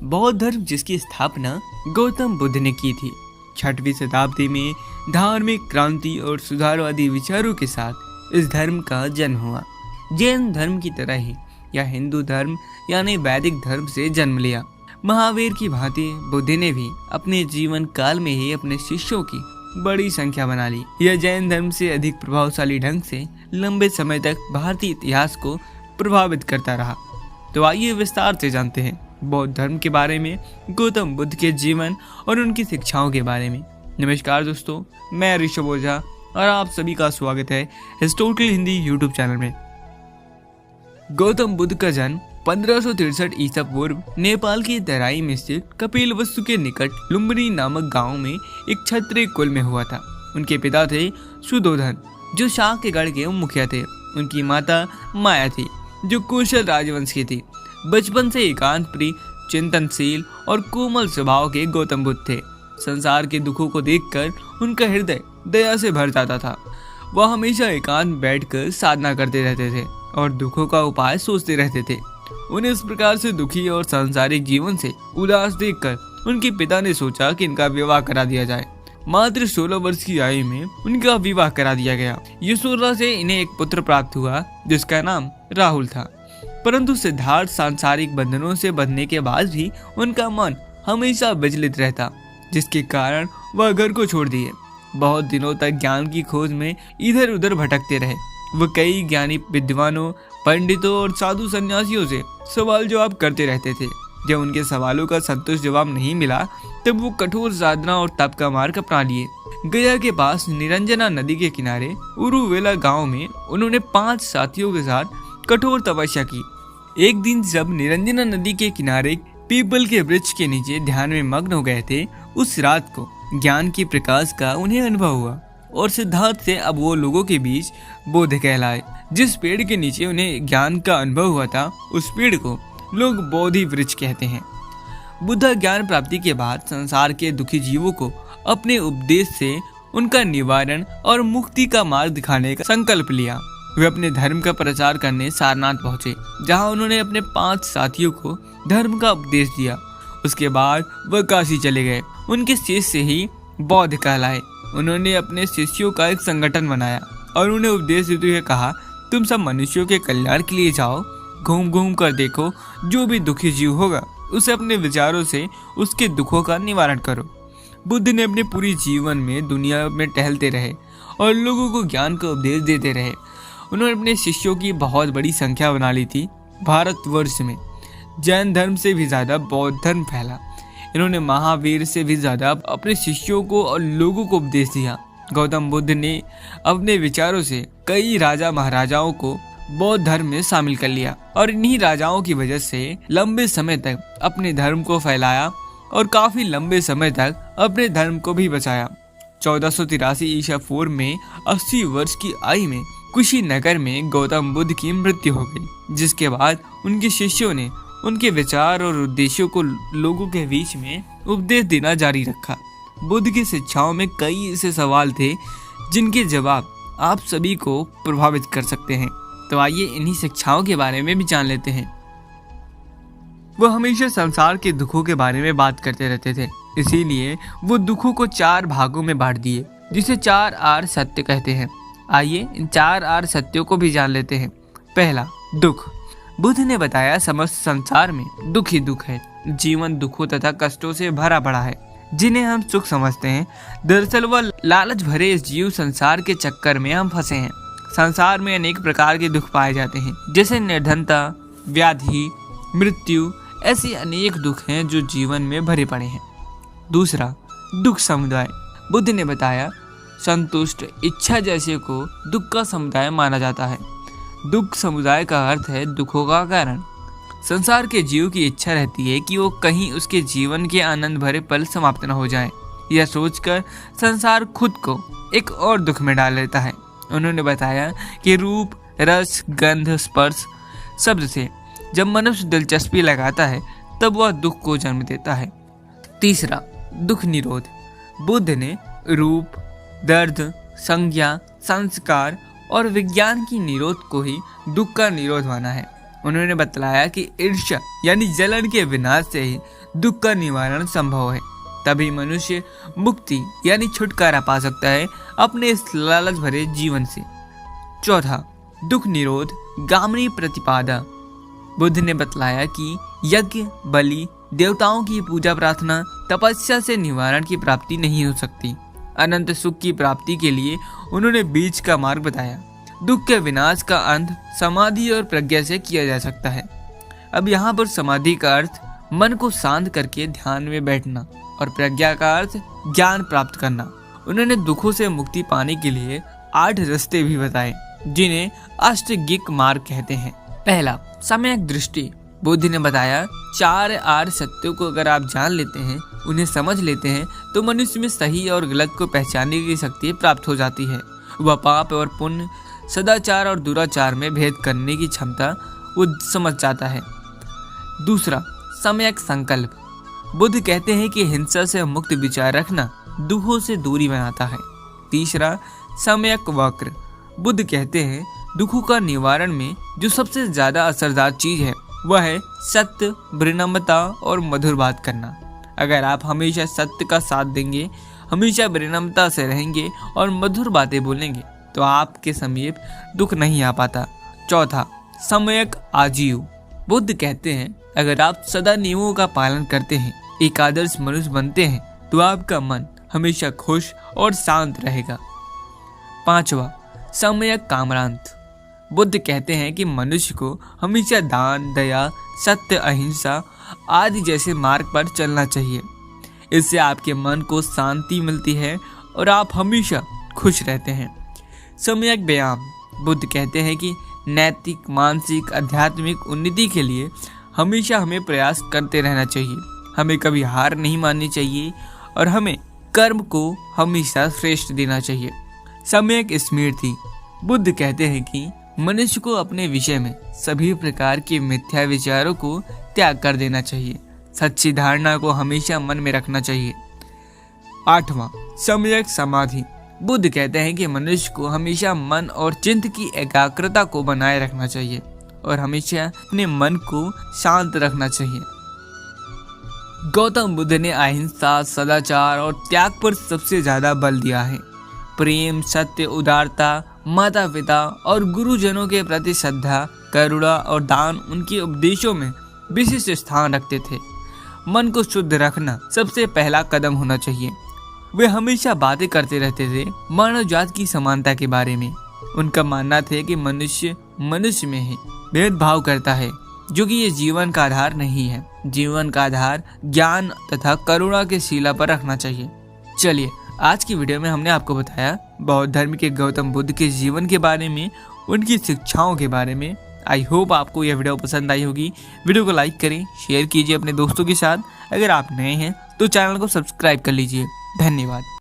बौद्ध धर्म जिसकी स्थापना गौतम बुद्ध ने की थी। 6वीं शताब्दी में धार्मिक क्रांति और सुधारवादी विचारों के साथ इस धर्म का जन्म हुआ। जैन धर्म की तरह ही या हिंदू धर्म यानी वैदिक धर्म से जन्म लिया। महावीर की भांति बुद्ध ने भी अपने जीवन काल में ही अपने शिष्यों की बड़ी संख्या बना ली। यह जैन धर्म से अधिक प्रभावशाली ढंग से लंबे समय तक भारतीय इतिहास को प्रभावित करता रहा। तो आइए विस्तार से जानते हैं बौद्ध धर्म के बारे में, गौतम बुद्ध के जीवन और उनकी शिक्षाओं के बारे में। नमस्कार दोस्तों, मैं ऋषभ ओझा और आप सभी का स्वागत है हिस्टोरिकल हिंदी यूट्यूब चैनल में। गौतम बुद्ध का जन्म 1563 ईसा पूर्व नेपाल के तराई में स्थित कपिलवस्तु के निकट लुम्बिनी नामक गांव में एक क्षत्रिय कुल में हुआ था। उनके पिता थे सुधोधन, जो शाक के गढ़ के मुखिया थे। उनकी माता माया थी, जो कौशल राजवंश की थी। बचपन से एकांत प्रिय, चिंतनशील और कोमल स्वभाव के गौतम बुद्ध थे। संसार के दुखों को देखकर उनका हृदय दया से भर जाता था। वह हमेशा एकांत बैठकर साधना करते रहते थे और दुखों का उपाय सोचते रहते थे। उन्हें इस प्रकार से दुखी और सांसारिक जीवन से उदास देखकर उनके पिता ने सोचा कि इनका विवाह करा दिया जाए। मात्र 16 वर्ष की आयु में उनका विवाह करा दिया गया। यशोधरा से इन्हें एक पुत्र प्राप्त हुआ जिसका नाम राहुल था। परंतु सिद्धार्थ सांसारिक बंधनों से बंधने के बाद भी उनका मन हमेशा विचलित रहता, जिसके कारण वह घर को छोड़ दिए। बहुत दिनों तक ज्ञान की खोज में इधर उधर भटकते रहे। वह कई ज्ञानी विद्वानों, पंडितों और साधु सन्यासियों से सवाल जवाब करते रहते थे। जब उनके सवालों का संतुष्ट जवाब नहीं मिला तब वो कठोर साधना और तप का मार्ग अपना लिए। गया के पास निरंजना नदी के किनारे उरुवेला गांव में उन्होंने 5 साथियों के साथ कठोर तपस्या की। एक दिन जब निरंजना नदी के किनारे पीपल के वृक्ष के नीचे ध्यान में मग्न हो गए थे, उस रात को ज्ञान की प्रकाश का उन्हें अनुभव हुआ और सिद्धार्थ से अब वो लोगों के बीच बोध कहलाए। जिस पेड़ के नीचे उन्हें ज्ञान का अनुभव हुआ था, उस पेड़ को लोग बोधि वृक्ष कहते हैं। बुद्ध ज्ञान प्राप्ति के बाद संसार के दुखी जीवों को अपने उपदेश से उनका निवारण और मुक्ति का मार्ग दिखाने का संकल्प लिया। वे अपने धर्म का प्रचार करने सारनाथ पहुंचे, जहां उन्होंने अपने 5 साथियों को धर्म का उपदेश दिया। उसके बाद वह काशी चले गए। उनके शिष्य ही बौद्ध कहलाए। उन्होंने अपने शिष्यों का एक संगठन बनाया और उन्हें उपदेश देते हुए कहा, तुम सब मनुष्यों के कल्याण के लिए जाओ, घूम घूम कर देखो, जो भी दुखी जीव होगा उसे अपने विचारों से उसके दुखों का निवारण करो। बुद्ध ने अपने पूरी जीवन में दुनिया में टहलते रहे और लोगों को ज्ञान का उपदेश देते रहे। उन्होंने अपने शिष्यों की बहुत बड़ी संख्या बना ली थी। भारतवर्ष में जैन धर्म से भी ज्यादा बौद्ध धर्म फैला। इन्होंने महावीर से भी ज्यादा अपने शिष्यों को और लोगों को उपदेश दिया। गौतम बुद्ध ने अपने विचारों से कई राजा महाराजाओं को बौद्ध धर्म में शामिल कर लिया और इन्हीं राजाओं की वजह से लंबे समय तक अपने धर्म को फैलाया और काफी लंबे समय तक अपने धर्म को भी बचाया। 1483 ईसा पूर्व में 80 वर्ष की आयु में कुशीनगर में गौतम बुद्ध की मृत्यु हो गई, जिसके बाद उनके शिष्यों ने उनके विचार और उद्देश्यों को लोगों के बीच में उपदेश देना जारी रखा। बुद्ध की शिक्षाओं में कई ऐसे सवाल थे जिनके जवाब आप सभी को प्रभावित कर सकते हैं। तो आइए इन्हीं शिक्षाओं के बारे में भी जान लेते हैं। वो हमेशा संसार के दुखों के बारे में बात करते रहते थे, इसीलिए वो दुखों को 4 भागों में बांट दिए, जिसे 4 आर सत्य कहते हैं। आइए इन 4 आर सत्यों को भी जान लेते हैं। पहला, दुख। बुद्ध ने बताया समस्त संसार में दुख ही दुख है। जीवन दुखों तथा कष्टों से भरा पड़ा है, जिन्हें हम सुख समझते हैं। दरअसल वह लालच भरे इस जीव संसार के चक्कर में हम फंसे हैं। संसार में अनेक प्रकार के दुख पाए जाते हैं, जैसे निर्धनता, व्याधि, मृत्यु। ऐसे अनेक दुख हैं जो जीवन में भरे पड़े हैं। दूसरा, दुख समुदाय। बुद्ध ने बताया संतुष्ट, इच्छा जैसे को दुख का समुदाय माना जाता है। दुख समुदाय का अर्थ है दुखों का कारण। संसार के जीव की इच्छा रहती है कि वो कहीं उसके जीवन के आनंद भरे पल समाप्त न हो जाएं। यह सोचकर संसार खुद को एक और दुख में डाल लेता है। उन्होंने बताया कि रूप, रस, गंध, स्पर्श शब्द से जब मनुष्य दिलचस्पी लगाता है तब वह दुख को जन्म देता है। तीसरा, दुख निरोध। बुद्ध ने रूप, दर्द, संज्ञा, संस्कार और विज्ञान की निरोध को ही दुख का निरोध माना है। उन्होंने बतलाया कि ईर्ष्या यानी जलन के विनाश से ही दुख का निवारण संभव है। तभी मनुष्य मुक्ति यानी छुटकारा पा सकता है अपने इस लालच भरे जीवन से। चौथा, दुख निरोध गामिनी प्रतिपादा। बुद्ध ने बतलाया कि यज्ञ, बलि, देवताओं की पूजा प्रार्थना, तपस्या से निवारण की प्राप्ति नहीं हो सकती। अनंत सुख की प्राप्ति के लिए उन्होंने बीच का मार्ग बताया। दुख के विनाश का अंत समाधि और प्रज्ञा से किया जा सकता है। अब यहाँ पर समाधि का अर्थ मन को शांत करके ध्यान में बैठना और प्रज्ञा का अर्थ ज्ञान प्राप्त करना। उन्होंने दुखों से मुक्ति पाने के लिए 8 रास्ते भी बताए, जिन्हें अष्टगिक मार्ग कहते हैं। पहला, सम्यक दृष्टि। बुद्ध ने बताया 4 आर्य सत्यों को अगर आप जान लेते हैं, उन्हें समझ लेते हैं, तो मनुष्य में सही और गलत को पहचानने की शक्ति प्राप्त हो जाती है। वह पाप और पुण्य, सदाचार और दुराचार में भेद करने की क्षमता वो समझ जाता है। दूसरा, सम्यक संकल्प। बुद्ध कहते हैं कि हिंसा से मुक्त विचार रखना दुखों से दूरी बनाता है। तीसरा, सम्यक वक्र। बुद्ध कहते हैं दुखों का निवारण में जो सबसे ज्यादा असरदार चीज है वह है सत्य, विनम्रता और मधुर बात करना। अगर आप हमेशा सत्य का साथ देंगे, हमेशा विनम्रता से रहेंगे और मधुर बातें बोलेंगे, तो आपके समीप दुख नहीं आ पाता। चौथा, सम्यक आजीव। बुद्ध कहते हैं अगर आप सदा नियमों का पालन करते हैं, एक आदर्श मनुष्य बनते हैं, तो आपका मन हमेशा खुश और शांत रहेगा। पांचवा, सम्यक कामरांत। बुद्ध कहते हैं कि मनुष्य को हमेशा दान, दया, सत्य, अहिंसा आदि जैसे मार्ग पर चलना चाहिए। इससे आपके मन को शांति मिलती है और आप हमेशा खुश रहते हैं। सम्यक व्यायाम। बुद्ध कहते हैं कि नैतिक, मानसिक, आध्यात्मिक उन्नति के लिए हमेशा हमें प्रयास करते रहना चाहिए। हमें कभी हार नहीं माननी चाहिए और हमें कर्म को हमेशा श्रेष्ठ देना चाहिए। सम्यक स्मृति। बुद्ध कहते हैं कि मनुष्य को अपने विषय में सभी प्रकार के मिथ्या विचारों को त्याग कर देना चाहिए। सच्ची धारणा को हमेशा मन में रखना चाहिए। आठवां, सम्यक समाधि। बुद्ध कहते हैं कि मनुष्य को हमेशा मन और चित्त की एकाग्रता को बनाए रखना चाहिए और हमेशा अपने मन को शांत रखना चाहिए। गौतम बुद्ध ने अहिंसा, सदाचार और त्याग पर सबसे ज्यादा बल दिया है। प्रेम, सत्य, उदारता, माता पिता और गुरुजनों के प्रति श्रद्धा, करुणा और दान उनके उपदेशों में विशिष्ट स्थान रखते थे। मन को शुद्ध रखना सबसे पहला कदम होना चाहिए। वे हमेशा बातें करते रहते थे मानव जात की समानता के बारे में। उनका मानना था कि मनुष्य मनुष्य में ही भेदभाव करता है, जो कि ये जीवन का आधार नहीं है। जीवन का आधार ज्ञान तथा करुणा के शिला पर रखना चाहिए। चलिए, आज की वीडियो में हमने आपको बताया बौद्ध धर्म के गौतम बुद्ध के जीवन के बारे में, उनकी शिक्षाओं के बारे में। आई होप आपको यह वीडियो पसंद आई होगी। वीडियो को लाइक करें, शेयर कीजिए अपने दोस्तों के साथ। अगर आप नए हैं तो चैनल को सब्सक्राइब कर लीजिए। धन्यवाद।